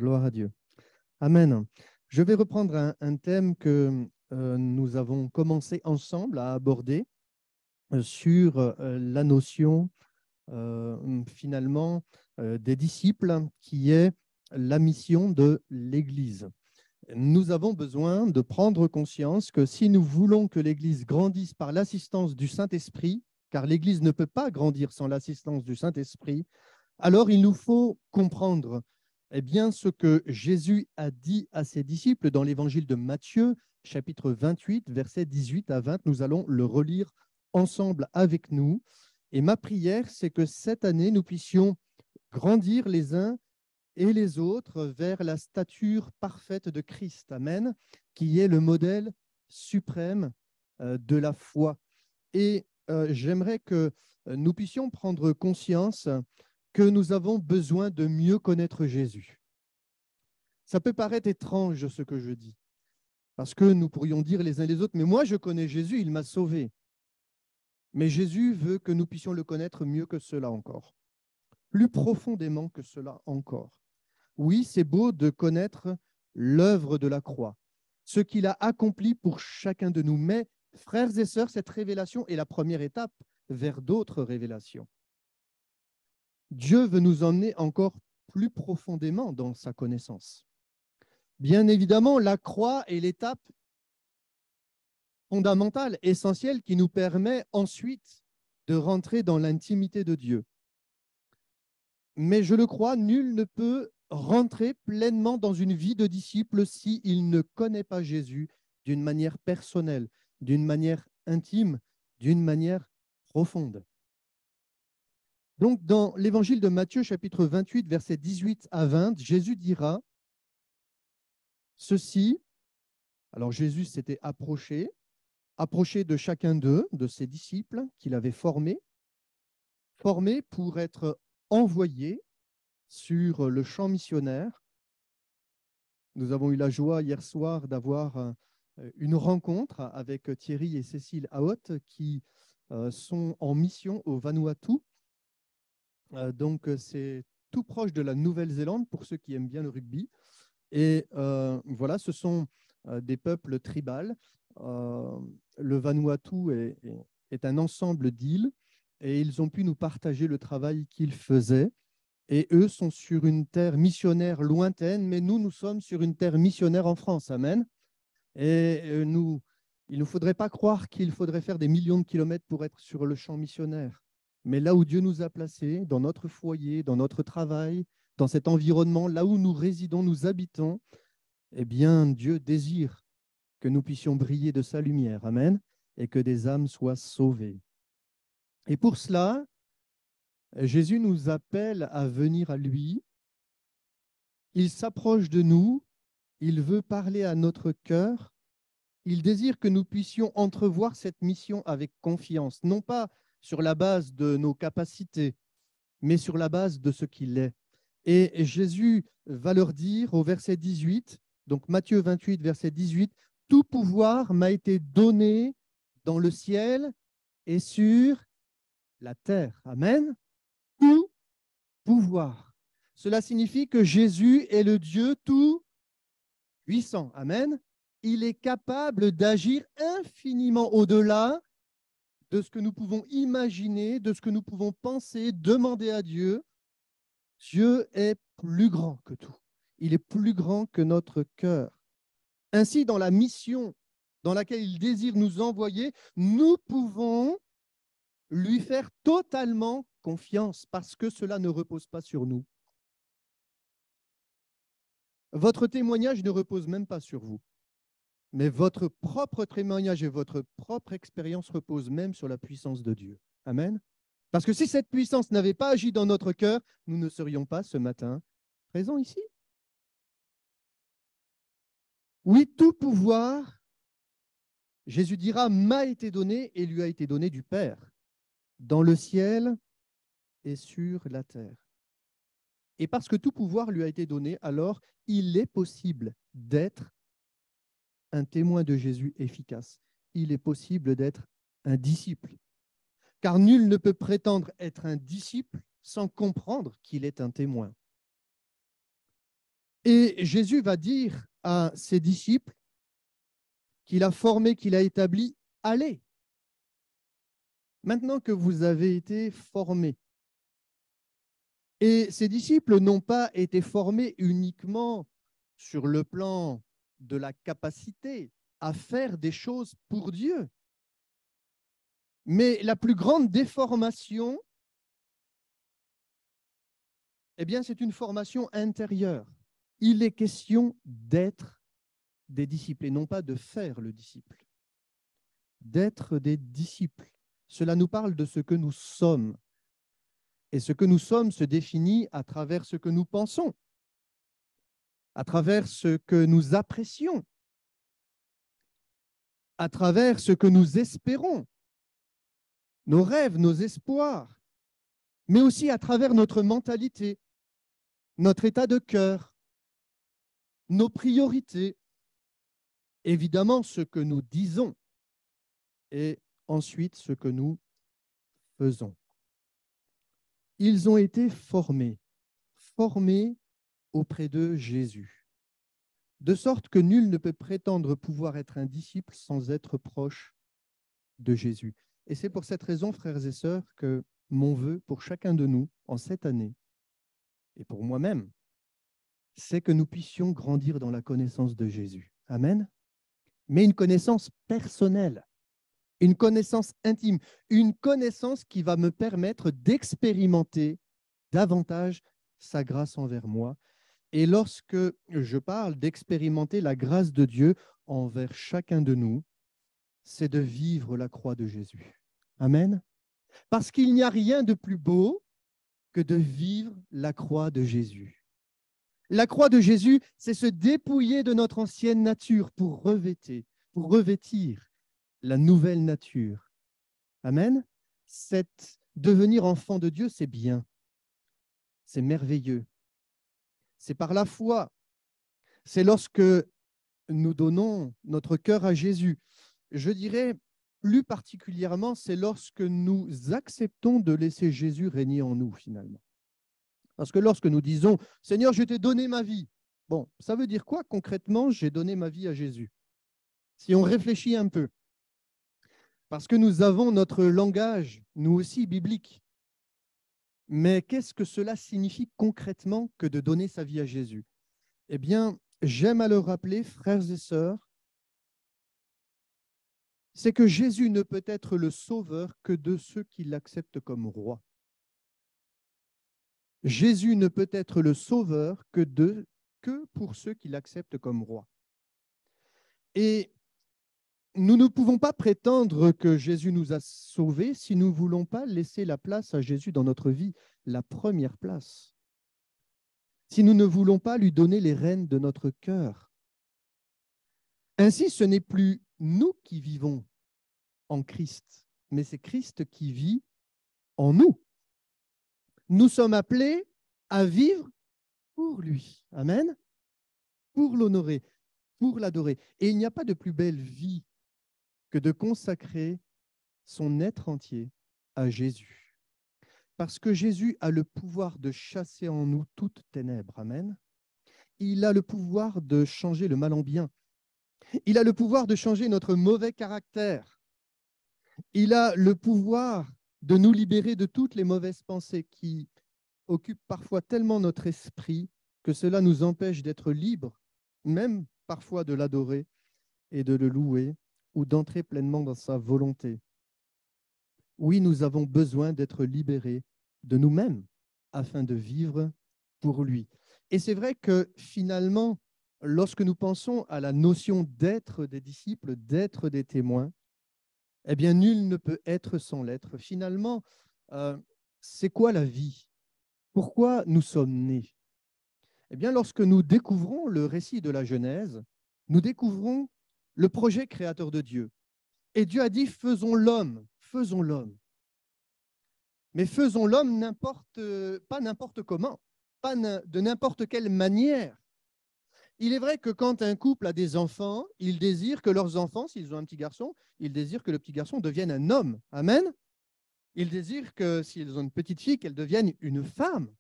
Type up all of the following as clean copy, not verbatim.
Gloire à Dieu. Amen. Je vais reprendre un thème que nous avons commencé ensemble à aborder sur la notion finalement des disciples, qui est la mission de l'Église. Nous avons besoin de prendre conscience que si nous voulons que l'Église grandisse par l'assistance du Saint-Esprit, car l'Église ne peut pas grandir sans l'assistance du Saint-Esprit, alors il nous faut comprendre ce que Jésus a dit à ses disciples dans l'évangile de Matthieu, chapitre 28, versets 18 à 20. Nous allons le relire ensemble avec nous. Et ma prière, c'est que cette année, nous puissions grandir les uns et les autres vers la stature parfaite de Christ, amen, qui est le modèle suprême de la foi. Et j'aimerais que nous puissions prendre conscience que nous avons besoin de mieux connaître Jésus. Ça peut paraître étrange ce que je dis, parce que nous pourrions dire les uns les autres, mais moi je connais Jésus, il m'a sauvé. Mais Jésus veut que nous puissions le connaître mieux que cela encore, plus profondément que cela encore. Oui, c'est beau de connaître l'œuvre de la croix, ce qu'il a accompli pour chacun de nous. Mais, frères et sœurs, cette révélation est la première étape vers d'autres révélations. Dieu veut nous emmener encore plus profondément dans sa connaissance. Bien évidemment, la croix est l'étape fondamentale, essentielle, qui nous permet ensuite de rentrer dans l'intimité de Dieu. Mais je le crois, nul ne peut rentrer pleinement dans une vie de disciple s'il ne connaît pas Jésus d'une manière personnelle, d'une manière intime, d'une manière profonde. Donc, dans l'évangile de Matthieu, chapitre 28, versets 18 à 20, Jésus dira ceci. Alors, Jésus s'était approché de chacun d'eux, de ses disciples qu'il avait formés pour être envoyés sur le champ missionnaire. Nous avons eu la joie hier soir d'avoir une rencontre avec Thierry et Cécile Haute qui sont en mission au Vanuatu. Donc, c'est tout proche de la Nouvelle-Zélande pour ceux qui aiment bien le rugby. Et voilà, ce sont des peuples tribales. Le Vanuatu est un ensemble d'îles et ils ont pu nous partager le travail qu'ils faisaient. Et eux sont sur une terre missionnaire lointaine, mais nous sommes sur une terre missionnaire en France. Amen. Et il ne faudrait pas croire qu'il faudrait faire des millions de kilomètres pour être sur le champ missionnaire. Mais là où Dieu nous a placés, dans notre foyer, dans notre travail, dans cet environnement, là où nous résidons, nous habitons, eh bien, Dieu désire que nous puissions briller de sa lumière. Amen. Et que des âmes soient sauvées. Et pour cela, Jésus nous appelle à venir à lui. Il s'approche de nous, il veut parler à notre cœur, il désire que nous puissions entrevoir cette mission avec confiance, non pas sur la base de nos capacités, mais sur la base de ce qu'il est. Et Jésus va leur dire au verset 18, donc Matthieu 28, verset 18, « Tout pouvoir m'a été donné dans le ciel et sur la terre. » Amen. Tout pouvoir. Cela signifie que Jésus est le Dieu tout-puissant. Amen. Il est capable d'agir infiniment au-delà de ce que nous pouvons imaginer, de ce que nous pouvons penser, demander à Dieu. Dieu est plus grand que tout. Il est plus grand que notre cœur. Ainsi, dans la mission dans laquelle il désire nous envoyer, nous pouvons lui faire totalement confiance parce que cela ne repose pas sur nous. Votre témoignage ne repose même pas sur vous, mais votre propre témoignage et votre propre expérience reposent même sur la puissance de Dieu. Amen. Parce que si cette puissance n'avait pas agi dans notre cœur, nous ne serions pas ce matin présents ici. Oui, tout pouvoir, Jésus dira, m'a été donné et lui a été donné du Père, dans le ciel et sur la terre. Et parce que tout pouvoir lui a été donné, alors il est possible d'être un témoin de Jésus efficace. Il est possible d'être un disciple. Car nul ne peut prétendre être un disciple sans comprendre qu'il est un témoin. Et Jésus va dire à ses disciples qu'il a formé, qu'il a établi, allez. Maintenant que vous avez été formés, et ces disciples n'ont pas été formés uniquement sur le plan de la capacité à faire des choses pour Dieu, mais la plus grande déformation, eh bien, c'est une formation intérieure. Il est question d'être des disciples et non pas de faire le disciple. D'être des disciples. Cela nous parle de ce que nous sommes. Et ce que nous sommes se définit à travers ce que nous pensons, à travers ce que nous apprécions, à travers ce que nous espérons, nos rêves, nos espoirs, mais aussi à travers notre mentalité, notre état de cœur, nos priorités, évidemment ce que nous disons et ensuite ce que nous faisons. Ils ont été formés auprès de Jésus, de sorte que nul ne peut prétendre pouvoir être un disciple sans être proche de Jésus. Et c'est pour cette raison, frères et sœurs, que mon vœu pour chacun de nous en cette année, et pour moi-même, c'est que nous puissions grandir dans la connaissance de Jésus. Amen. Mais une connaissance personnelle, une connaissance intime, une connaissance qui va me permettre d'expérimenter davantage sa grâce envers moi. Et lorsque je parle d'expérimenter la grâce de Dieu envers chacun de nous, c'est de vivre la croix de Jésus. Amen. Parce qu'il n'y a rien de plus beau que de vivre la croix de Jésus. La croix de Jésus, c'est se dépouiller de notre ancienne nature pour revêtir la nouvelle nature. Amen. Devenir enfant de Dieu, c'est bien. C'est merveilleux. C'est par la foi. C'est lorsque nous donnons notre cœur à Jésus. Je dirais plus particulièrement, c'est lorsque nous acceptons de laisser Jésus régner en nous, finalement. Parce que lorsque nous disons « Seigneur, je t'ai donné ma vie », bon, ça veut dire quoi concrètement? J'ai donné ma vie à Jésus. Si on réfléchit un peu, parce que nous avons notre langage, nous aussi, biblique. Mais qu'est-ce que cela signifie concrètement que de donner sa vie à Jésus? Eh bien, j'aime à le rappeler, frères et sœurs, c'est que Jésus ne peut être le sauveur que de ceux qui l'acceptent comme roi. Jésus ne peut être le sauveur que pour ceux qui l'acceptent comme roi. Et nous ne pouvons pas prétendre que Jésus nous a sauvés si nous ne voulons pas laisser la place à Jésus dans notre vie, la première place. Si nous ne voulons pas lui donner les rênes de notre cœur. Ainsi, ce n'est plus nous qui vivons en Christ, mais c'est Christ qui vit en nous. Nous sommes appelés à vivre pour lui. Amen. Pour l'honorer, pour l'adorer. Et il n'y a pas de plus belle vie que de consacrer son être entier à Jésus. Parce que Jésus a le pouvoir de chasser en nous toute ténèbres. Amen. Il a le pouvoir de changer le mal en bien. Il a le pouvoir de changer notre mauvais caractère. Il a le pouvoir de nous libérer de toutes les mauvaises pensées qui occupent parfois tellement notre esprit que cela nous empêche d'être libres, même parfois de l'adorer et de le louer ou d'entrer pleinement dans sa volonté. Oui, nous avons besoin d'être libérés de nous-mêmes afin de vivre pour lui. Et c'est vrai que finalement, lorsque nous pensons à la notion d'être des disciples, d'être des témoins, eh bien, nul ne peut être sans l'être. Finalement, c'est quoi la vie? Pourquoi nous sommes nés? Eh bien, lorsque nous découvrons le récit de la Genèse, nous découvrons le projet créateur de Dieu. Et Dieu a dit, faisons l'homme, faisons l'homme. Mais faisons l'homme pas n'importe comment, pas de n'importe quelle manière. Il est vrai que quand un couple a des enfants, ils désirent que leurs enfants, s'ils ont un petit garçon, ils désirent que le petit garçon devienne un homme. Amen. Ils désirent que s'ils ont une petite fille, qu'elle devienne une femme.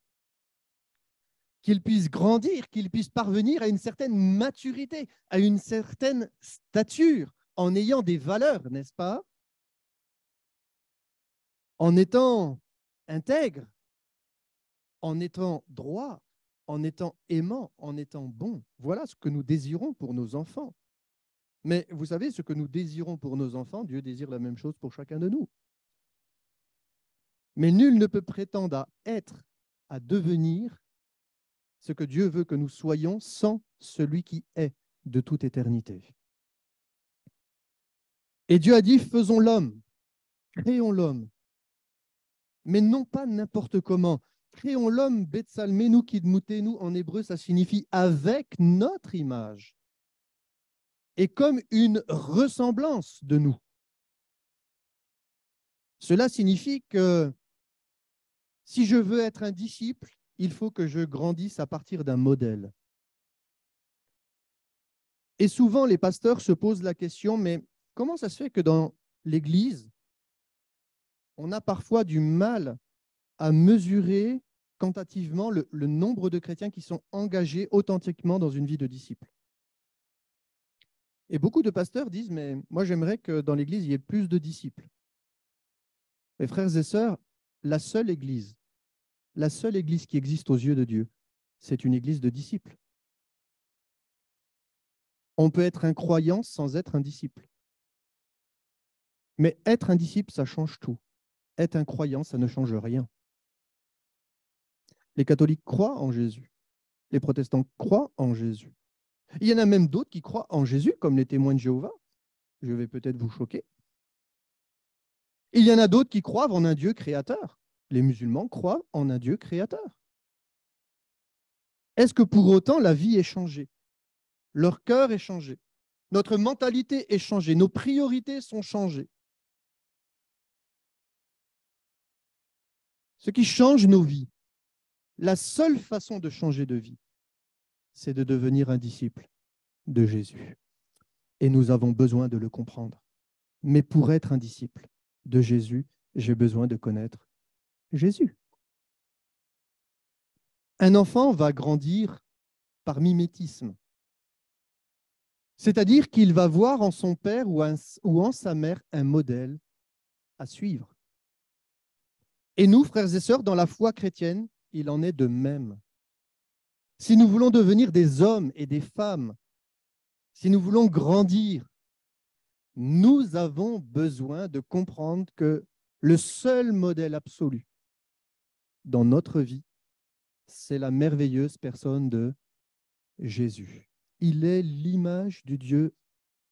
qu'ils puissent grandir, qu'ils puissent parvenir à une certaine maturité, à une certaine stature, en ayant des valeurs, n'est-ce pas? En étant intègre, en étant droit, en étant aimant, en étant bon. Voilà ce que nous désirons pour nos enfants. Mais vous savez, ce que nous désirons pour nos enfants, Dieu désire la même chose pour chacun de nous. Mais nul ne peut prétendre à être, à devenir ce que Dieu veut que nous soyons sans celui qui est de toute éternité. Et Dieu a dit, faisons l'homme, créons l'homme, mais non pas n'importe comment. Créons l'homme, Betsalmenu kidmutenu, en hébreu, ça signifie avec notre image et comme une ressemblance de nous. Cela signifie que si je veux être un disciple, il faut que je grandisse à partir d'un modèle. Et souvent, les pasteurs se posent la question, mais comment ça se fait que dans l'Église, on a parfois du mal à mesurer quantitativement le nombre de chrétiens qui sont engagés authentiquement dans une vie de disciple? Et beaucoup de pasteurs disent, mais moi j'aimerais que dans l'Église, il y ait plus de disciples. Mes frères et sœurs, la seule Église qui existe aux yeux de Dieu, c'est une Église de disciples. On peut être un croyant sans être un disciple. Mais être un disciple, ça change tout. Être un croyant, ça ne change rien. Les catholiques croient en Jésus. Les protestants croient en Jésus. Il y en a même d'autres qui croient en Jésus, comme les témoins de Jéhovah. Je vais peut-être vous choquer. Il y en a d'autres qui croient en un Dieu créateur. Les musulmans croient en un Dieu créateur. Est-ce que pour autant la vie est changée? Leur cœur est changé. Notre mentalité est changée. Nos priorités sont changées. Ce qui change nos vies, la seule façon de changer de vie, c'est de devenir un disciple de Jésus. Et nous avons besoin de le comprendre. Mais pour être un disciple de Jésus, j'ai besoin de connaître Jésus. Un enfant va grandir par mimétisme. C'est-à-dire qu'il va voir en son père ou en sa mère un modèle à suivre. Et nous, frères et sœurs, dans la foi chrétienne, il en est de même. Si nous voulons devenir des hommes et des femmes, si nous voulons grandir, nous avons besoin de comprendre que le seul modèle absolu dans notre vie, c'est la merveilleuse personne de Jésus. Il est l'image du Dieu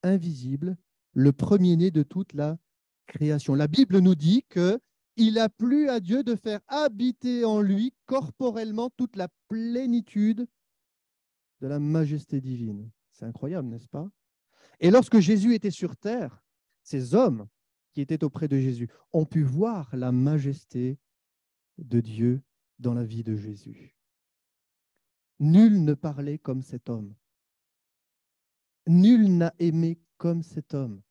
invisible, le premier-né de toute la création. La Bible nous dit qu'il a plu à Dieu de faire habiter en lui corporellement toute la plénitude de la majesté divine. C'est incroyable, n'est-ce pas? Et lorsque Jésus était sur terre, ces hommes qui étaient auprès de Jésus ont pu voir la majesté de Dieu dans la vie de Jésus. Nul ne parlait comme cet homme. Nul n'a aimé comme cet homme.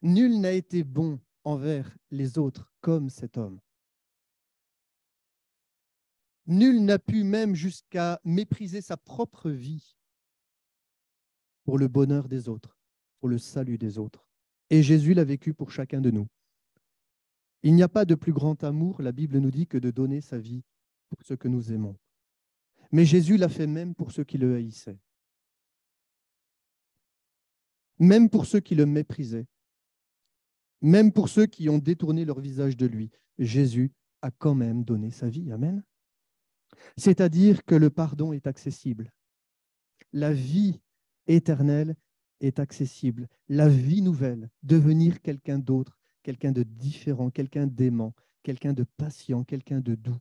Nul n'a été bon envers les autres comme cet homme. Nul n'a pu même jusqu'à mépriser sa propre vie pour le bonheur des autres, pour le salut des autres. Et Jésus l'a vécu pour chacun de nous. Il n'y a pas de plus grand amour, la Bible nous dit, que de donner sa vie pour ceux que nous aimons. Mais Jésus l'a fait même pour ceux qui le haïssaient, même pour ceux qui le méprisaient, même pour ceux qui ont détourné leur visage de lui. Jésus a quand même donné sa vie. Amen. C'est-à-dire que le pardon est accessible. La vie éternelle est accessible. La vie nouvelle, devenir quelqu'un d'autre, quelqu'un de différent, quelqu'un d'aimant, quelqu'un de patient, quelqu'un de doux,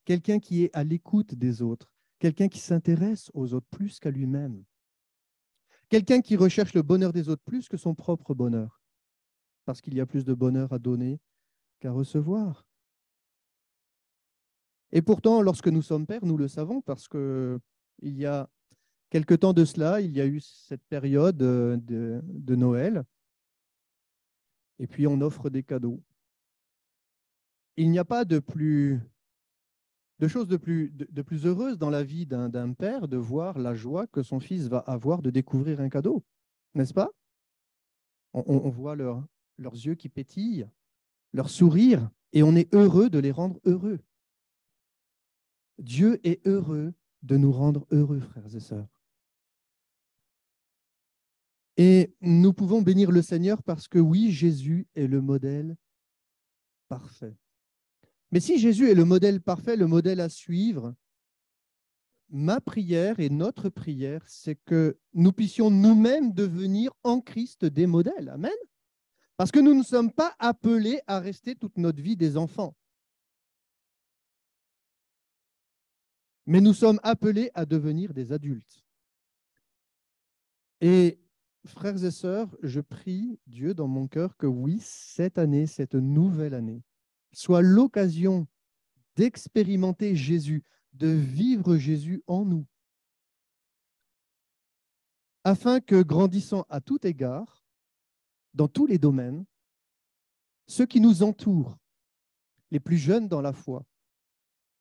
quelqu'un qui est à l'écoute des autres, quelqu'un qui s'intéresse aux autres plus qu'à lui-même, quelqu'un qui recherche le bonheur des autres plus que son propre bonheur, parce qu'il y a plus de bonheur à donner qu'à recevoir. Et pourtant, lorsque nous sommes pères, nous le savons, parce qu'il y a quelque temps de cela, il y a eu cette période de Noël, et puis on offre des cadeaux. Il n'y a pas de plus de choses de plus heureuses dans la vie d'un père de voir la joie que son fils va avoir de découvrir un cadeau, n'est-ce pas? On voit leurs yeux qui pétillent, leur sourire, et on est heureux de les rendre heureux. Dieu est heureux de nous rendre heureux, frères et sœurs. Et nous pouvons bénir le Seigneur parce que oui, Jésus est le modèle parfait. Mais si Jésus est le modèle parfait, le modèle à suivre, ma prière et notre prière, c'est que nous puissions nous-mêmes devenir en Christ des modèles. Amen. Parce que nous ne sommes pas appelés à rester toute notre vie des enfants. Mais nous sommes appelés à devenir des adultes. Et frères et sœurs, je prie Dieu dans mon cœur que oui, cette année, cette nouvelle année, soit l'occasion d'expérimenter Jésus, de vivre Jésus en nous, afin que, grandissant à tout égard, dans tous les domaines, ceux qui nous entourent, les plus jeunes dans la foi,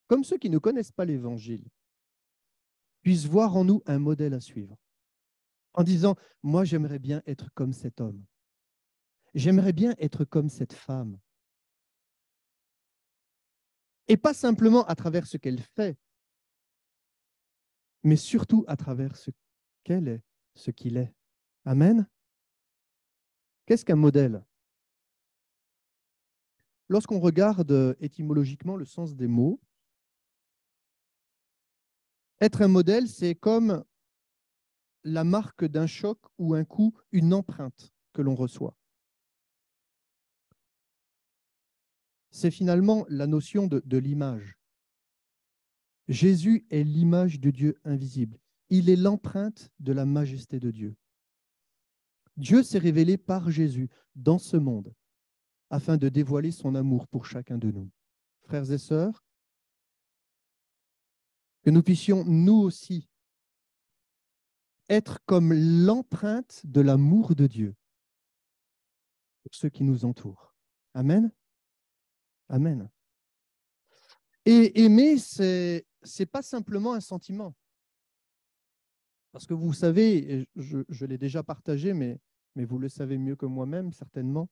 comme ceux qui ne connaissent pas l'Évangile, puissent voir en nous un modèle à suivre, en disant, moi j'aimerais bien être comme cet homme, j'aimerais bien être comme cette femme. Et pas simplement à travers ce qu'elle fait, mais surtout à travers ce qu'elle est, ce qu'il est. Amen. Qu'est-ce qu'un modèle? Lorsqu'on regarde étymologiquement le sens des mots, être un modèle, c'est comme la marque d'un choc ou un coup, une empreinte que l'on reçoit. C'est finalement la notion de l'image. Jésus est l'image de Dieu invisible. Il est l'empreinte de la majesté de Dieu. Dieu s'est révélé par Jésus dans ce monde afin de dévoiler son amour pour chacun de nous. Frères et sœurs, que nous puissions nous aussi être comme l'empreinte de l'amour de Dieu pour ceux qui nous entourent. Amen. Amen. Et aimer, c'est pas simplement un sentiment. Parce que vous savez, je l'ai déjà partagé, mais vous le savez mieux que moi-même, certainement,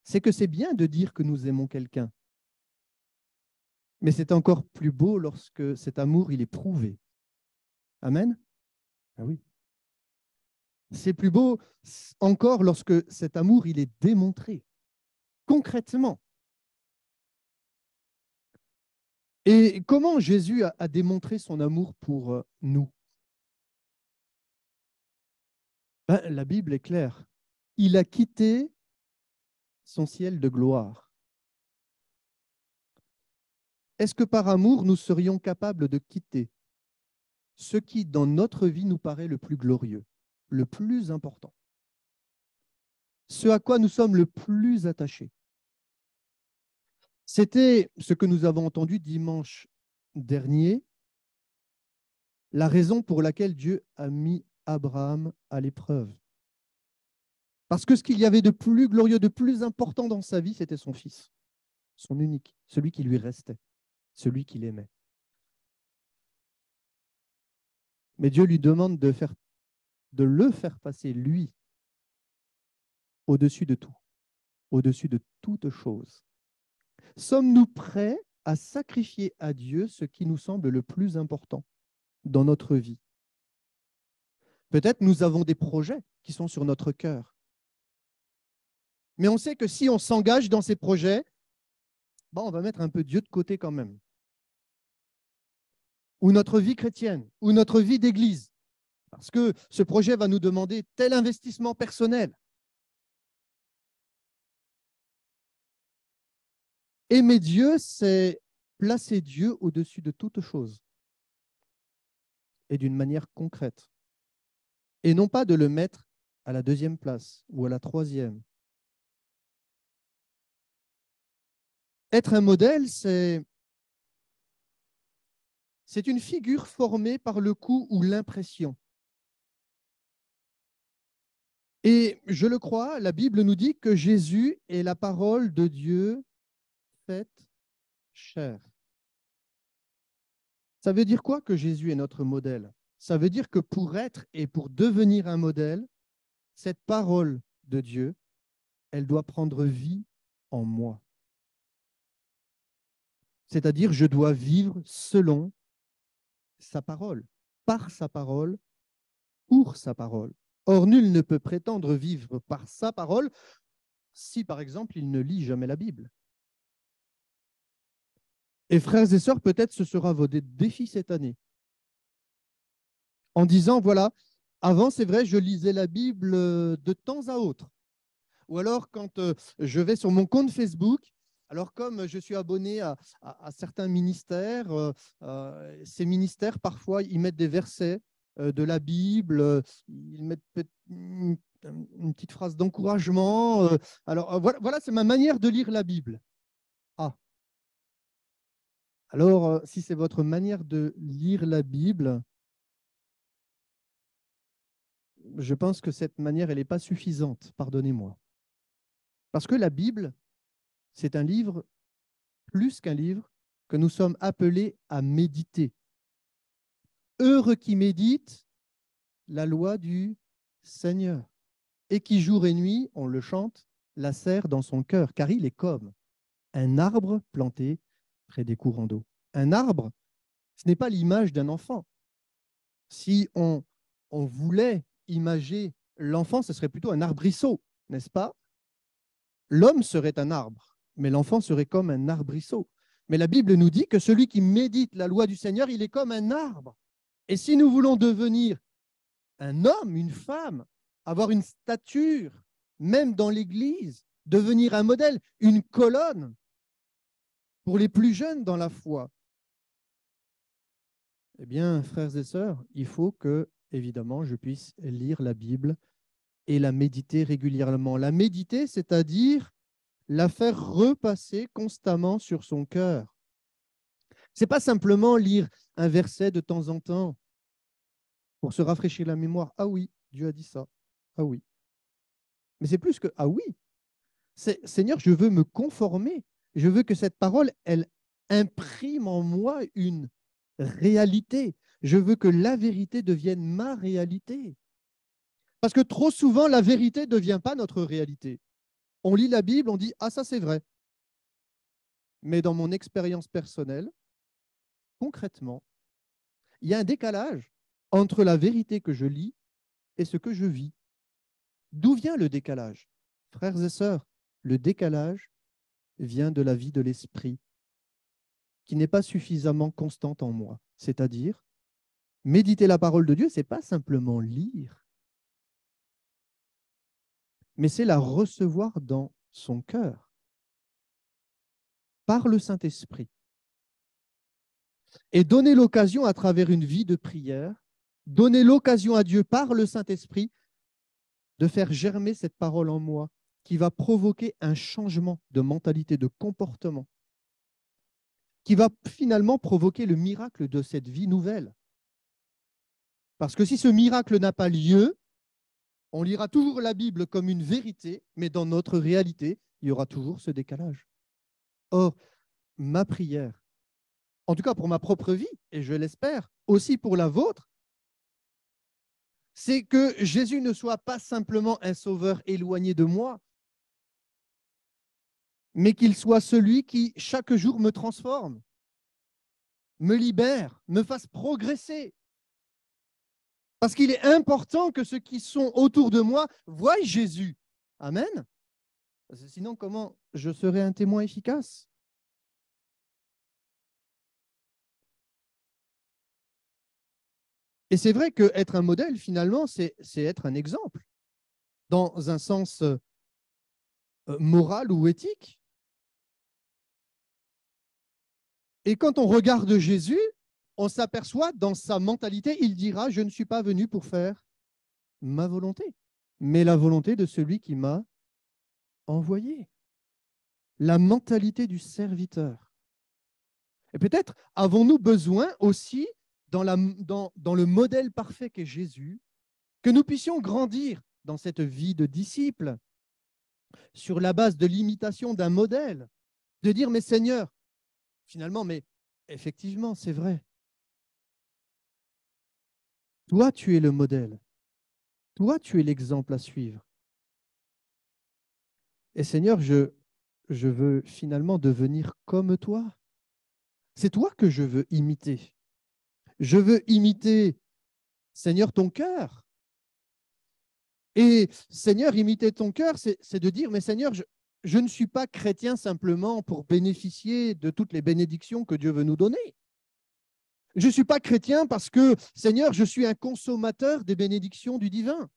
c'est que c'est bien de dire que nous aimons quelqu'un. Mais c'est encore plus beau lorsque cet amour, il est prouvé. Amen. Ah oui. C'est plus beau encore lorsque cet amour, il est démontré concrètement. Et comment Jésus a démontré son amour pour nous? Ben, la Bible est claire. Il a quitté son ciel de gloire. Est-ce que par amour, nous serions capables de quitter ce qui, dans notre vie, nous paraît le plus glorieux, le plus important, ce à quoi nous sommes le plus attachés? C'était ce que nous avons entendu dimanche dernier, la raison pour laquelle Dieu a mis Abraham à l'épreuve. Parce que ce qu'il y avait de plus glorieux, de plus important dans sa vie, c'était son fils, son unique, celui qui lui restait, celui qu'il aimait. Mais Dieu lui demande de le faire passer, lui, au-dessus de tout, au-dessus de toute chose. Sommes-nous prêts à sacrifier à Dieu ce qui nous semble le plus important dans notre vie? Peut-être nous avons des projets qui sont sur notre cœur. Mais on sait que si on s'engage dans ces projets, on va mettre un peu Dieu de côté quand même. Ou notre vie chrétienne, ou notre vie d'église. Parce que ce projet va nous demander tel investissement personnel. Aimer Dieu, c'est placer Dieu au-dessus de toute chose et d'une manière concrète. Et non pas de le mettre à la deuxième place ou à la troisième. Être un modèle, c'est une figure formée par le coup ou l'impression. Et je le crois, la Bible nous dit que Jésus est la parole de Dieu faite chair. Ça veut dire quoi que Jésus est notre modèle? Ça veut dire que pour être et pour devenir un modèle, cette parole de Dieu, elle doit prendre vie en moi. C'est-à-dire, je dois vivre selon sa parole, par sa parole, pour sa parole. Or, nul ne peut prétendre vivre par sa parole si, par exemple, il ne lit jamais la Bible. Et frères et sœurs, peut-être ce sera votre défi cette année. En disant, voilà, avant, c'est vrai, je lisais la Bible de temps à autre. Ou alors, quand je vais sur mon compte Facebook, alors comme je suis abonné à certains ministères, ces ministères, parfois, ils mettent des versets de la Bible, ils mettent une petite phrase d'encouragement. Alors, voilà, c'est ma manière de lire la Bible. Ah, alors, si c'est votre manière de lire la Bible, je pense que cette manière, elle n'est pas suffisante, pardonnez-moi. Parce que la Bible, c'est un livre, plus qu'un livre, que nous sommes appelés à méditer. Heureux qui médite la loi du Seigneur et qui jour et nuit, on le chante, la serre dans son cœur, car il est comme un arbre planté près des courants d'eau. Un arbre, ce n'est pas l'image d'un enfant. Si on voulait imager l'enfant, ce serait plutôt un arbrisseau, n'est-ce pas? L'homme serait un arbre, mais l'enfant serait comme un arbrisseau. Mais la Bible nous dit que celui qui médite la loi du Seigneur, il est comme un arbre. Et si nous voulons devenir un homme, une femme, avoir une stature, même dans l'Église, devenir un modèle, une colonne pour les plus jeunes dans la foi, eh bien, frères et sœurs, il faut que, évidemment, je puisse lire la Bible et la méditer régulièrement. La méditer, c'est-à-dire la faire repasser constamment sur son cœur. Ce n'est pas simplement lire un verset de temps en temps pour se rafraîchir la mémoire. Ah oui, Dieu a dit ça. Ah oui. Mais c'est plus que ah oui. Seigneur, je veux me conformer. Je veux que cette parole, elle imprime en moi une réalité. Je veux que la vérité devienne ma réalité. Parce que trop souvent, la vérité ne devient pas notre réalité. On lit la Bible, on dit ah ça c'est vrai. Mais dans mon expérience personnelle, concrètement, il y a un décalage entre la vérité que je lis et ce que je vis. D'où vient le décalage? Frères et sœurs, le décalage vient de la vie de l'esprit qui n'est pas suffisamment constante en moi. C'est-à-dire, méditer la parole de Dieu, ce n'est pas simplement lire, mais c'est la recevoir dans son cœur par le Saint-Esprit et donner l'occasion à travers une vie de prière, donner l'occasion à Dieu par le Saint-Esprit de faire germer cette parole en moi qui va provoquer un changement de mentalité, de comportement, qui va finalement provoquer le miracle de cette vie nouvelle. Parce que si ce miracle n'a pas lieu, on lira toujours la Bible comme une vérité, mais dans notre réalité, il y aura toujours ce décalage. Or, ma prière, en tout cas pour ma propre vie, et je l'espère aussi pour la vôtre, c'est que Jésus ne soit pas simplement un sauveur éloigné de moi, mais qu'il soit celui qui, chaque jour, me transforme, me libère, me fasse progresser. Parce qu'il est important que ceux qui sont autour de moi voient Jésus. Amen. Parce que sinon, comment je serai un témoin efficace? Et c'est vrai qu'être un modèle, finalement, c'est être un exemple, dans un sens moral ou éthique. Et quand on regarde Jésus, on s'aperçoit dans sa mentalité, il dira, je ne suis pas venu pour faire ma volonté, mais la volonté de celui qui m'a envoyé. La mentalité du serviteur. Et peut-être avons-nous besoin aussi, dans le modèle parfait qu'est Jésus, que nous puissions grandir dans cette vie de disciple, sur la base de l'imitation d'un modèle, de dire, mais Seigneur, finalement, mais effectivement, c'est vrai, Toi, tu es le modèle. Toi, tu es l'exemple à suivre. Et Seigneur, je veux finalement devenir comme toi. C'est toi que je veux imiter. Je veux imiter, Seigneur, ton cœur. Et Seigneur, imiter ton cœur, c'est de dire, mais Seigneur, je ne suis pas chrétien simplement pour bénéficier de toutes les bénédictions que Dieu veut nous donner. Je ne suis pas chrétien parce que, Seigneur, je suis un consommateur des bénédictions du divin.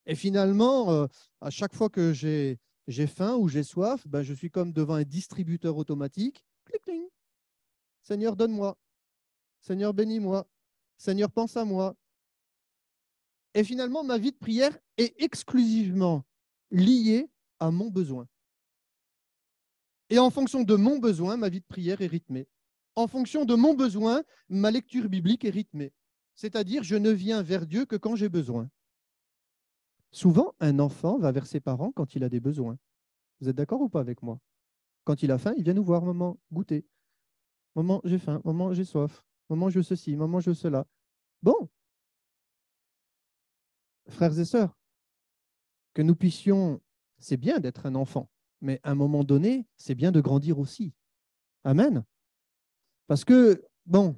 Et finalement, à chaque fois que j'ai faim ou j'ai soif, ben, je suis comme devant un distributeur automatique. Clic, clic. Seigneur, donne-moi. Seigneur, bénis-moi. Seigneur, pense à moi. Et finalement, ma vie de prière est exclusivement liée à mon besoin. Et en fonction de mon besoin, ma vie de prière est rythmée. En fonction de mon besoin, ma lecture biblique est rythmée. C'est-à-dire, je ne viens vers Dieu que quand j'ai besoin. Souvent, un enfant va vers ses parents quand il a des besoins. Vous êtes d'accord ou pas avec moi? Quand il a faim, il vient nous voir, maman, goûter. Maman, j'ai faim. Maman, j'ai soif. Maman, je veux ceci. Maman, je veux cela. Bon, frères et sœurs, que nous puissions, c'est bien d'être un enfant, mais à un moment donné, c'est bien de grandir aussi. Amen. Parce que, bon,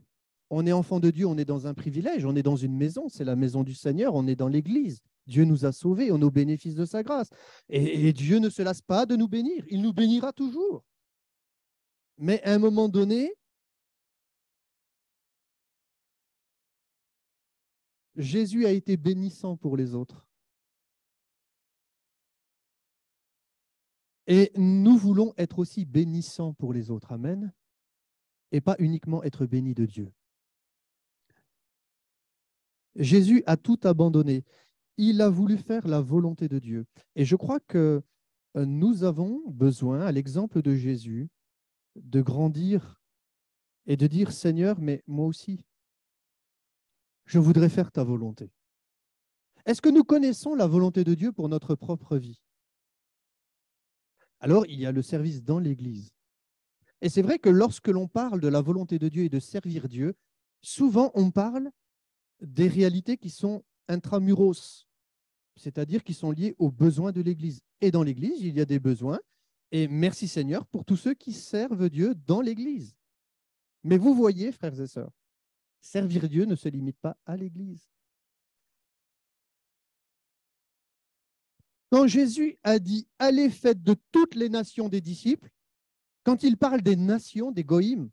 on est enfant de Dieu, on est dans un privilège, on est dans une maison, c'est la maison du Seigneur, on est dans l'Église. Dieu nous a sauvés, on est au bénéfice de sa grâce. Et Dieu ne se lasse pas de nous bénir, il nous bénira toujours. Mais à un moment donné, Jésus a été bénissant pour les autres. Et nous voulons être aussi bénissants pour les autres. Amen. Et pas uniquement être bénis de Dieu. Jésus a tout abandonné. Il a voulu faire la volonté de Dieu. Et je crois que nous avons besoin, à l'exemple de Jésus, de grandir et de dire, Seigneur, mais moi aussi, je voudrais faire ta volonté. Est-ce que nous connaissons la volonté de Dieu pour notre propre vie? Alors, il y a le service dans l'Église. Et c'est vrai que lorsque l'on parle de la volonté de Dieu et de servir Dieu, souvent on parle des réalités qui sont intramuros, c'est-à-dire qui sont liées aux besoins de l'Église. Et dans l'Église, il y a des besoins. Et merci Seigneur pour tous ceux qui servent Dieu dans l'Église. Mais vous voyez, frères et sœurs, servir Dieu ne se limite pas à l'Église. Quand Jésus a dit « Allez, faites de toutes les nations des disciples », quand il parle des nations, des goïms,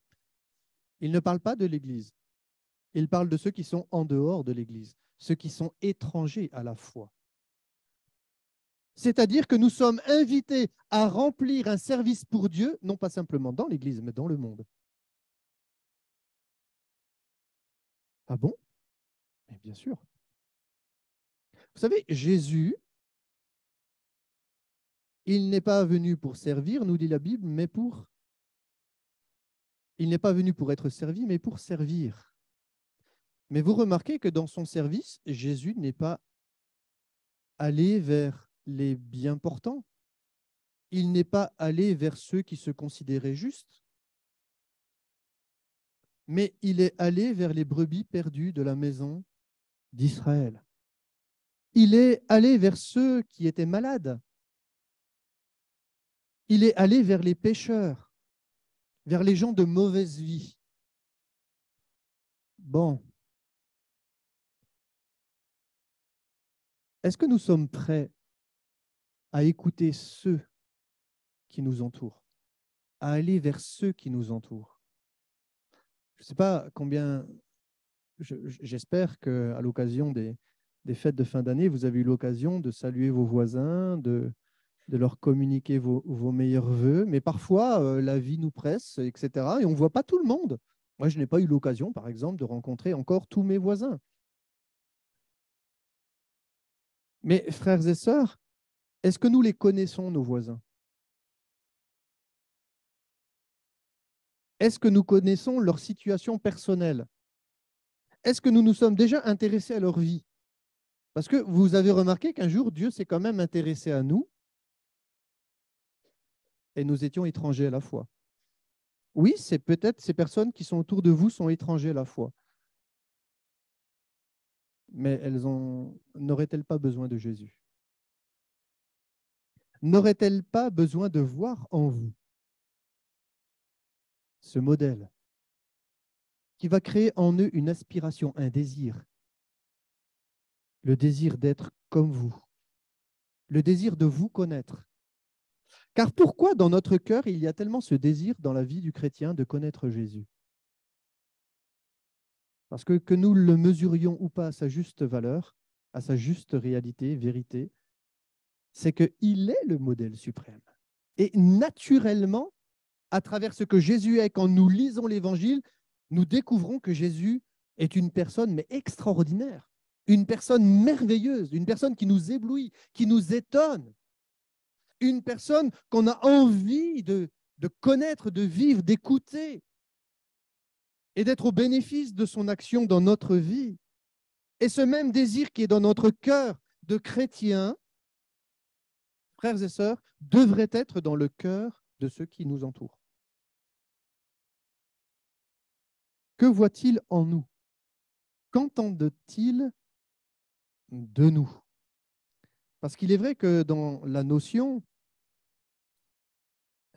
il ne parle pas de l'Église. Il parle de ceux qui sont en dehors de l'Église, ceux qui sont étrangers à la foi. C'est-à-dire que nous sommes invités à remplir un service pour Dieu, non pas simplement dans l'Église, mais dans le monde. Ah bon? Mais bien sûr. Vous savez, Jésus, il n'est pas venu pour servir, nous dit la Bible, mais pour... Il n'est pas venu pour être servi, mais pour servir. Mais vous remarquez que dans son service, Jésus n'est pas allé vers les bien portants. Il n'est pas allé vers ceux qui se considéraient justes, mais il est allé vers les brebis perdues de la maison d'Israël. Il est allé vers ceux qui étaient malades. Il est allé vers les pécheurs, vers les gens de mauvaise vie. Bon, est-ce que nous sommes prêts à écouter ceux qui nous entourent, à aller vers ceux qui nous entourent? Je ne sais pas combien, j'espère qu'à l'occasion des fêtes de fin d'année, vous avez eu l'occasion de saluer vos voisins, de leur communiquer vos meilleurs voeux, mais parfois la vie nous presse, etc. Et on ne voit pas tout le monde. Moi, je n'ai pas eu l'occasion, par exemple, de rencontrer encore tous mes voisins. Mais frères et sœurs, est-ce que nous les connaissons, nos voisins? Est-ce que nous connaissons leur situation personnelle? Est-ce que nous nous sommes déjà intéressés à leur vie? Parce que vous avez remarqué qu'un jour, Dieu s'est quand même intéressé à nous et nous étions étrangers à la foi. Oui, c'est peut-être ces personnes qui sont autour de vous sont étrangers à la foi. mais n'auraient-elles pas besoin de Jésus? N'auraient-elles pas besoin de voir en vous ce modèle qui va créer en eux une aspiration, un désir, le désir d'être comme vous, le désir de vous connaître? Car pourquoi dans notre cœur il y a tellement ce désir dans la vie du chrétien de connaître Jésus? Parce que nous le mesurions ou pas à sa juste valeur, à sa juste réalité, vérité, c'est qu'il est le modèle suprême. Et naturellement, à travers ce que Jésus est, quand nous lisons l'Évangile, nous découvrons que Jésus est une personne mais extraordinaire, une personne merveilleuse, une personne qui nous éblouit, qui nous étonne, une personne qu'on a envie de connaître, de vivre, d'écouter et d'être au bénéfice de son action dans notre vie. Et ce même désir qui est dans notre cœur de chrétien, frères et sœurs, devrait être dans le cœur de ceux qui nous entourent. Que voit-il en nous? Qu'entendent-ils de nous? Parce qu'il est vrai que dans la notion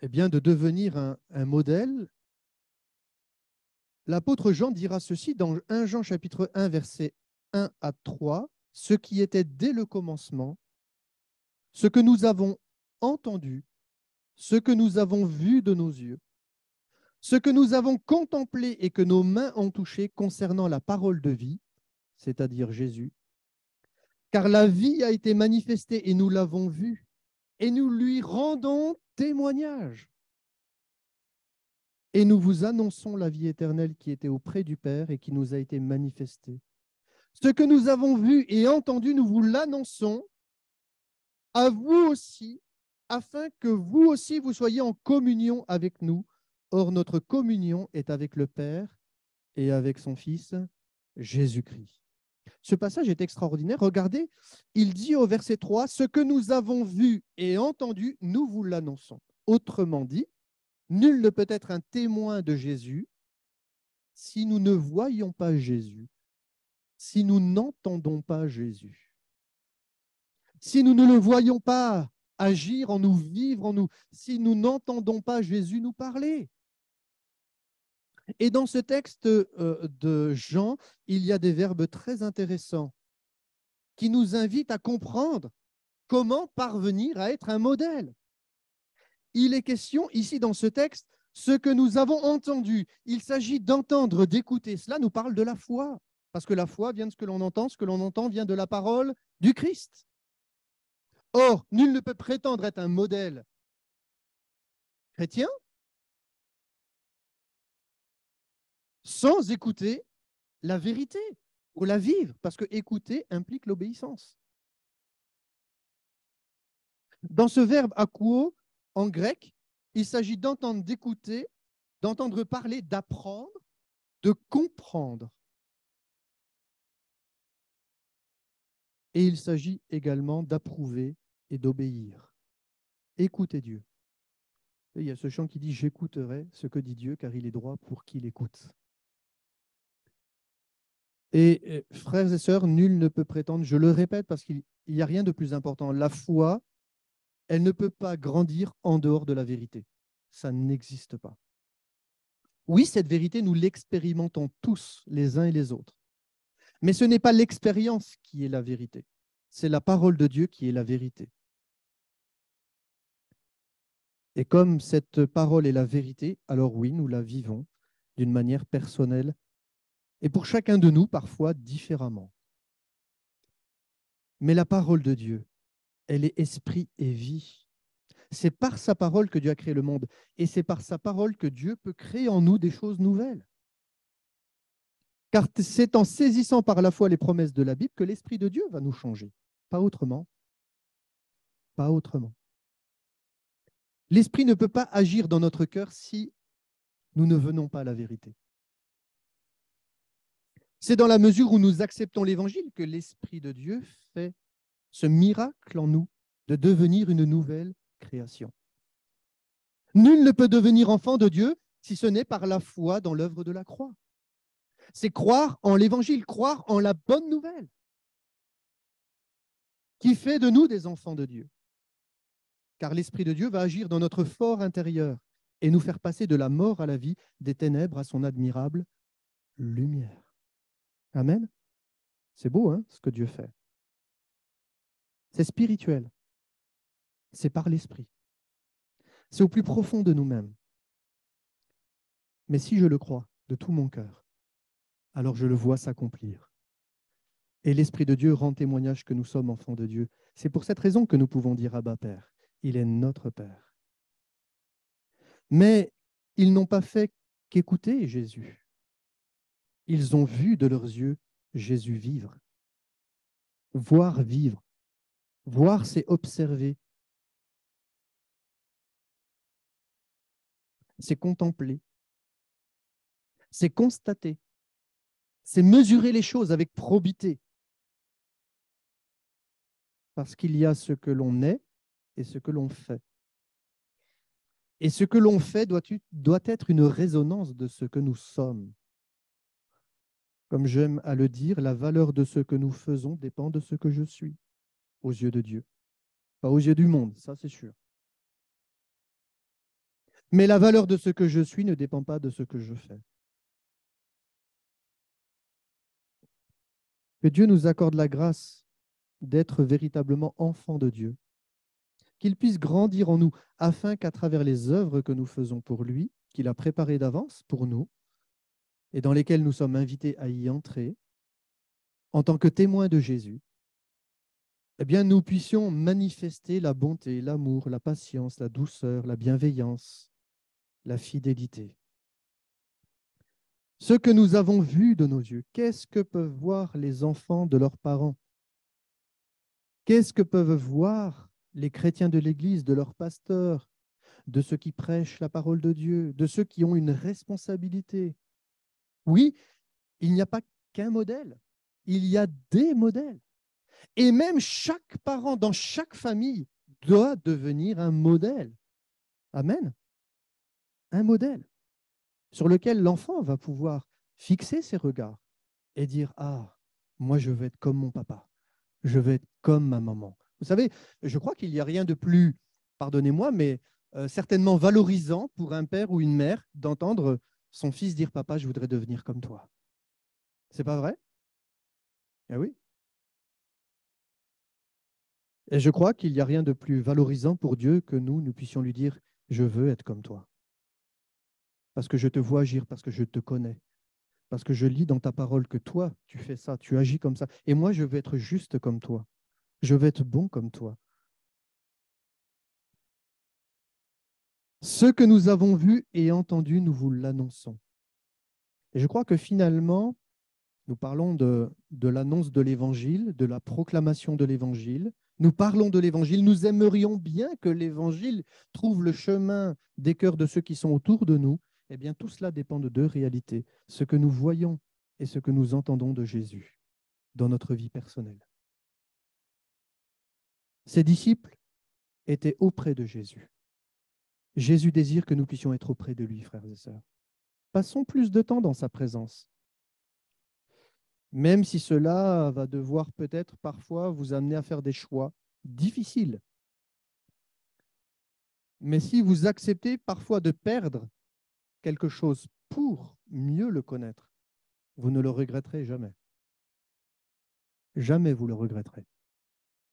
de devenir un modèle, l'apôtre Jean dira ceci dans 1 Jean chapitre 1, versets 1 à 3, ce qui était dès le commencement, ce que nous avons entendu, ce que nous avons vu de nos yeux, ce que nous avons contemplé et que nos mains ont touché concernant la parole de vie, c'est-à-dire Jésus. Car la vie a été manifestée et nous l'avons vue, et nous lui rendons témoignage. Et nous vous annonçons la vie éternelle qui était auprès du Père et qui nous a été manifestée. Ce que nous avons vu et entendu, nous vous l'annonçons à vous aussi, afin que vous aussi vous soyez en communion avec nous. Or, notre communion est avec le Père et avec son Fils, Jésus-Christ. Ce passage est extraordinaire. Regardez, il dit au verset 3, « Ce que nous avons vu et entendu, nous vous l'annonçons. » Autrement dit, nul ne peut être un témoin de Jésus si nous ne voyons pas Jésus, si nous n'entendons pas Jésus, si nous ne le voyons pas agir en nous, vivre en nous, si nous n'entendons pas Jésus nous parler. Et dans ce texte de Jean, il y a des verbes très intéressants qui nous invitent à comprendre comment parvenir à être un modèle. Il est question ici dans ce texte, ce que nous avons entendu. Il s'agit d'entendre, d'écouter. Cela nous parle de la foi, parce que la foi vient de ce que l'on entend vient de la parole du Christ. Or, nul ne peut prétendre être un modèle chrétien sans écouter la vérité ou la vivre, parce que écouter implique l'obéissance. Dans ce verbe akouo, en grec, il s'agit d'entendre, d'écouter, d'entendre parler, d'apprendre, de comprendre. Et il s'agit également d'approuver et d'obéir. Écoutez Dieu. Et il y a ce chant qui dit « J'écouterai ce que dit Dieu, car il est droit pour qui l'écoute ». Et frères et sœurs, nul ne peut prétendre, je le répète parce qu'il n'y a rien de plus important, la foi, elle ne peut pas grandir en dehors de la vérité. Ça n'existe pas. Oui, cette vérité, nous l'expérimentons tous, les uns et les autres. Mais ce n'est pas l'expérience qui est la vérité. C'est la parole de Dieu qui est la vérité. Et comme cette parole est la vérité, alors oui, nous la vivons d'une manière personnelle et pour chacun de nous, parfois différemment. Mais la parole de Dieu, elle est esprit et vie. C'est par sa parole que Dieu a créé le monde et c'est par sa parole que Dieu peut créer en nous des choses nouvelles. Car c'est en saisissant par la foi les promesses de la Bible que l'Esprit de Dieu va nous changer. Pas autrement. Pas autrement. L'Esprit ne peut pas agir dans notre cœur si nous ne venons pas à la vérité. C'est dans la mesure où nous acceptons l'Évangile que l'Esprit de Dieu fait ce miracle en nous de devenir une nouvelle création. Nul ne peut devenir enfant de Dieu si ce n'est par la foi dans l'œuvre de la croix. C'est croire en l'Évangile, croire en la bonne nouvelle. qui fait de nous des enfants de Dieu. Car l'Esprit de Dieu va agir dans notre fort intérieur et nous faire passer de la mort à la vie, des ténèbres à son admirable lumière. Amen. C'est beau, hein, ce que Dieu fait. C'est spirituel. C'est par l'Esprit. C'est au plus profond de nous-mêmes. Mais si je le crois de tout mon cœur, alors je le vois s'accomplir. Et l'Esprit de Dieu rend témoignage que nous sommes enfants de Dieu. C'est pour cette raison que nous pouvons dire Abba Père. Il est notre Père. Mais ils n'ont pas fait qu'écouter Jésus. Ils ont vu de leurs yeux Jésus vivre. Voir vivre. Voir, c'est observer. C'est contempler. C'est constater. C'est mesurer les choses avec probité. Parce qu'il y a ce que l'on est et ce que l'on fait. Et ce que l'on fait doit être une résonance de ce que nous sommes. Comme j'aime à le dire, la valeur de ce que nous faisons dépend de ce que je suis aux yeux de Dieu. Pas aux yeux du monde, ça c'est sûr. Mais la valeur de ce que je suis ne dépend pas de ce que je fais. Que Dieu nous accorde la grâce d'être véritablement enfants de Dieu, qu'il puisse grandir en nous, afin qu'à travers les œuvres que nous faisons pour lui, qu'il a préparées d'avance pour nous, et dans lesquelles nous sommes invités à y entrer, en tant que témoins de Jésus, eh bien, nous puissions manifester la bonté, l'amour, la patience, la douceur, la bienveillance, la fidélité. Ce que nous avons vu de nos yeux, qu'est-ce que peuvent voir les enfants de leurs parents? Qu'est-ce que peuvent voir les chrétiens de l'Église, de leurs pasteurs, de ceux qui prêchent la parole de Dieu, de ceux qui ont une responsabilité? Oui, il n'y a pas qu'un modèle, il y a des modèles. Et même chaque parent dans chaque famille doit devenir un modèle. Amen. Un modèle sur lequel l'enfant va pouvoir fixer ses regards et dire, ah, moi je veux être comme mon papa, je veux être comme ma maman. Vous savez, je crois qu'il n'y a rien de plus, pardonnez-moi, mais certainement valorisant pour un père ou une mère d'entendre son fils dire, papa, je voudrais devenir comme toi. C'est pas vrai? Eh oui. Et je crois qu'il n'y a rien de plus valorisant pour Dieu que nous puissions lui dire, je veux être comme toi. Parce que je te vois agir, parce que je te connais, parce que je lis dans ta parole que toi, tu fais ça, tu agis comme ça. Et moi, je veux être juste comme toi. Je veux être bon comme toi. Ce que nous avons vu et entendu, nous vous l'annonçons. Et je crois que finalement, nous parlons de l'annonce de l'Évangile, de la proclamation de l'Évangile. Nous parlons de l'Évangile. Nous aimerions bien que l'Évangile trouve le chemin des cœurs de ceux qui sont autour de nous. Eh bien, tout cela dépend de deux réalités, ce que nous voyons et ce que nous entendons de Jésus dans notre vie personnelle. Ses disciples étaient auprès de Jésus. Jésus désire que nous puissions être auprès de lui, frères et sœurs. Passons plus de temps dans sa présence. Même si cela va devoir peut-être parfois vous amener à faire des choix difficiles. Mais si vous acceptez parfois de perdre quelque chose pour mieux le connaître, vous ne le regretterez jamais. Jamais vous le regretterez.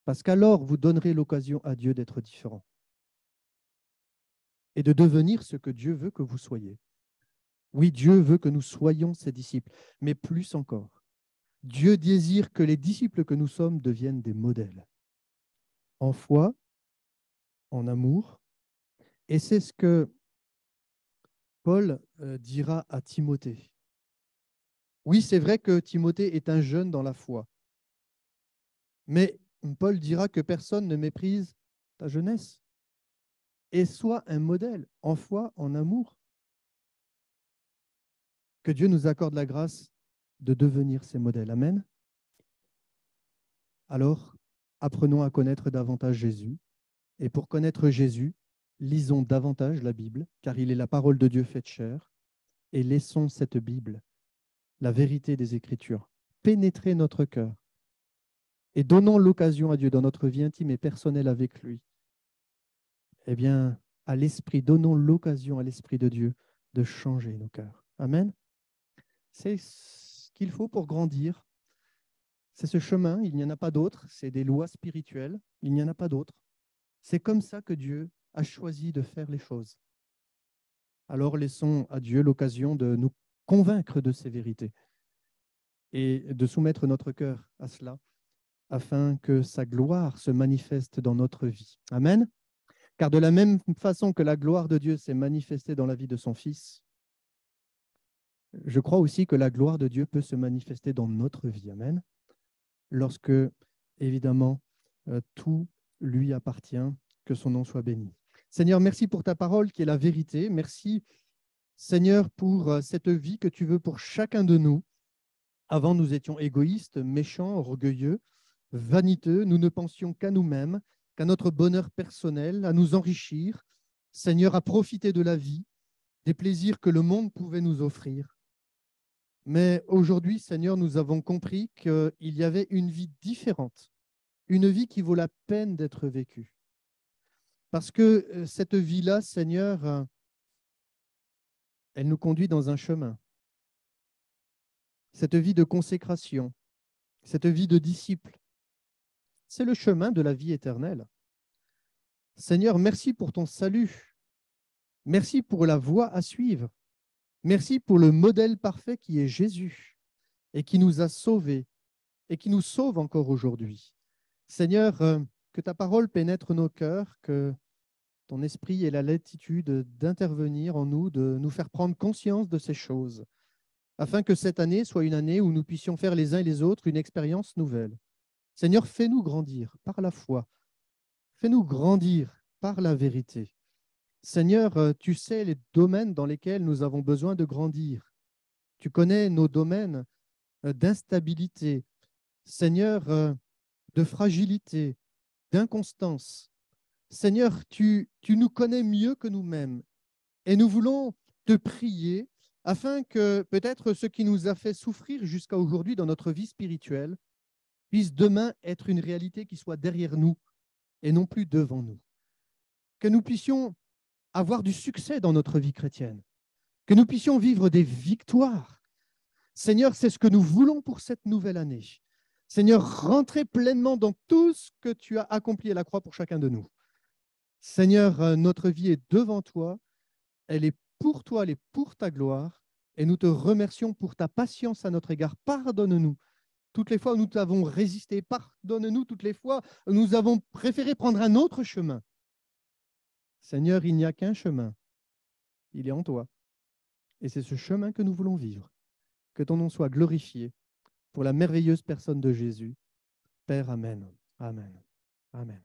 Parce qu'alors, vous donnerez l'occasion à Dieu d'être différent et de devenir ce que Dieu veut que vous soyez. Oui, Dieu veut que nous soyons ses disciples, mais plus encore. Dieu désire que les disciples que nous sommes deviennent des modèles en foi, en amour. Et c'est ce que Paul dira à Timothée. Oui, c'est vrai que Timothée est un jeune dans la foi, mais Paul dira que personne ne méprise ta jeunesse et sois un modèle en foi, en amour. Que Dieu nous accorde la grâce de devenir ces modèles. Amen. Alors, apprenons à connaître davantage Jésus. Et pour connaître Jésus, lisons davantage la Bible, car il est la parole de Dieu faite chair, et laissons cette Bible, la vérité des Écritures, pénétrer notre cœur et donnons l'occasion à Dieu dans notre vie intime et personnelle avec lui, eh bien, à l'Esprit, donnons l'occasion à l'Esprit de Dieu de changer nos cœurs. Amen. C'est ce qu'il faut pour grandir. C'est ce chemin, il n'y en a pas d'autre. C'est des lois spirituelles, il n'y en a pas d'autre. C'est comme ça que Dieu a choisi de faire les choses. Alors laissons à Dieu l'occasion de nous convaincre de ces vérités et de soumettre notre cœur à cela afin que sa gloire se manifeste dans notre vie. Amen. Car de la même façon que la gloire de Dieu s'est manifestée dans la vie de son Fils, je crois aussi que la gloire de Dieu peut se manifester dans notre vie. Amen. Lorsque, évidemment, tout lui appartient, que son nom soit béni. Seigneur, merci pour ta parole qui est la vérité. Merci, Seigneur, pour cette vie que tu veux pour chacun de nous. Avant, nous étions égoïstes, méchants, orgueilleux, vaniteux. Nous ne pensions qu'à nous-mêmes, qu'à notre bonheur personnel, à nous enrichir. Seigneur, à profiter de la vie, des plaisirs que le monde pouvait nous offrir. Mais aujourd'hui, Seigneur, nous avons compris qu'il y avait une vie différente, une vie qui vaut la peine d'être vécue. Parce que cette vie-là, Seigneur, elle nous conduit dans un chemin. Cette vie de consécration, cette vie de disciple, c'est le chemin de la vie éternelle. Seigneur, merci pour ton salut. Merci pour la voie à suivre. Merci pour le modèle parfait qui est Jésus et qui nous a sauvés et qui nous sauve encore aujourd'hui. Seigneur, que ta parole pénètre nos cœurs, que ton esprit ait la latitude d'intervenir en nous, de nous faire prendre conscience de ces choses, afin que cette année soit une année où nous puissions faire les uns et les autres une expérience nouvelle. Seigneur, fais-nous grandir par la foi. Fais-nous grandir par la vérité. Seigneur, tu sais les domaines dans lesquels nous avons besoin de grandir. Tu connais nos domaines d'instabilité, Seigneur, de fragilité, d'inconstance. Seigneur, tu nous connais mieux que nous-mêmes et nous voulons te prier afin que peut-être ce qui nous a fait souffrir jusqu'à aujourd'hui dans notre vie spirituelle puisse demain être une réalité qui soit derrière nous et non plus devant nous. Que nous puissions avoir du succès dans notre vie chrétienne, que nous puissions vivre des victoires. Seigneur, c'est ce que nous voulons pour cette nouvelle année. Seigneur, rentrez pleinement dans tout ce que tu as accompli à la croix pour chacun de nous. Seigneur, notre vie est devant toi, elle est pour toi, elle est pour ta gloire, et nous te remercions pour ta patience à notre égard. Pardonne-nous toutes les fois où nous t'avons résisté, pardonne-nous toutes les fois où nous avons préféré prendre un autre chemin. Seigneur, il n'y a qu'un chemin, il est en toi, et c'est ce chemin que nous voulons vivre. Que ton nom soit glorifié pour la merveilleuse personne de Jésus. Père, amen. Amen. Amen.